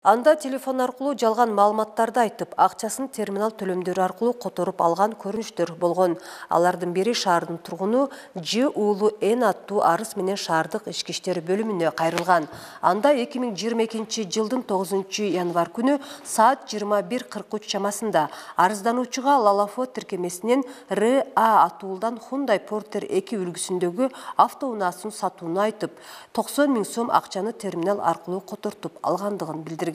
Анда телефон аркылуу жалган маалыматтарды айтып, акчасын терминал төлөмдөрү аркылуу которуп алган көрүнүштөр болгон. Алардын бири шаардын тургуну Ж. Уулу Н аттуу арыз менен шаардык ички иштер бөлүмүнө кайрылган. Анда 2022 жылдын 9 январ күнү саат 21:43 чамасында арыздануучуга Лалафо тиркемесинен РА атуулдан Hyundai Porter 2 үлгүсүндөгү автоунаасын сатууну айтып, 90 000 сом акчаны терминал аркылуу котортуп алгандыгын билдирген.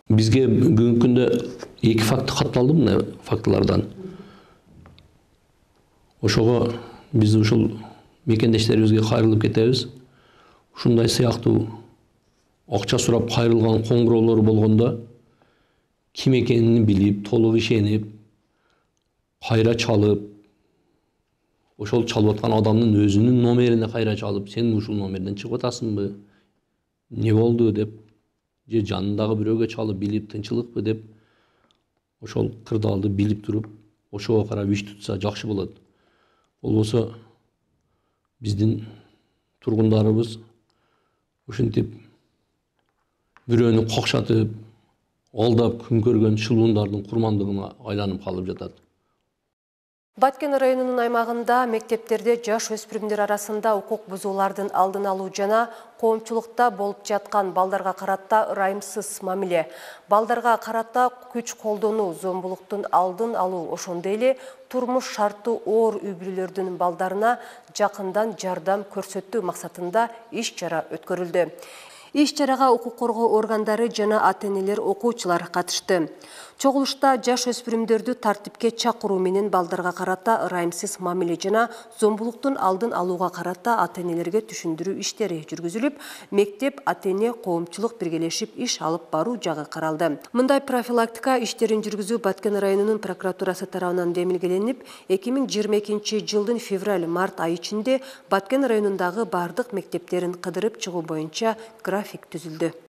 Бизге бүгүнкү күндө 2 факт катталды мына фактылардан. Ошого биз ушул мекендештерибизге кайрылып кетебиз. Ушундай сыяктуу акча сурап кайрылган коңгуроолор болгондо ким экенин билип, толук ишенип, кайра чалып, ошол чалып аткан адамдын өзүнүн номерине кайра чалып, сен ушул номерден чыгып атасыңбы? Не болду деп, же жанындагы бирөөгө чалып билип тынчылыкпы деп, ошол кырдаалды билип туруп, ошого карап иш тутса жакшы болот. Болбосо биздин тургундарыбыз ушинтип бирөөнү какшатып, алдап күн көргөн шылуундардын курмандыгына айланып калып жатат. Баткен районунун аймагында мектептерде жаш өспүрүмдөр арасында укук бузуулардын алдын алуу жана коомчулукта болуп жаткан балдарга карата ырайымсыз мамиле, балдарга карата күч колдонуу, зомбулуктун алдын алуу, ошондой эле турмуш шарты оор үй-бүлөлөрдүн балдарына жакындан жардам көрсөтүү максатында иш-чара өткөрүлдү. Иш-чарага укук коргоо органдары жана ата-энелер, окуучулар катышты. Чогулушта жаш өспүрүмдөрдү тартипке чакыруу менен балдарга карата ырайымсыз мамиле жана зомбулуктун алдын алууга карата ата-энелерге түшүндүрүү иштери жүргүзүлүп, мектеп, ата-эне, коомчулук биргелешип иш алып баруу жагы каралды. Мындай профилактика иштерин жүргүзүү Баткен районунун прокуратурасы тарабынан демилгеленип, 2022 жылдын февраль-март айы ичинде Баткен районундагы бардык мектептерин кыдырып чыгуу боюнча график түзүлдү.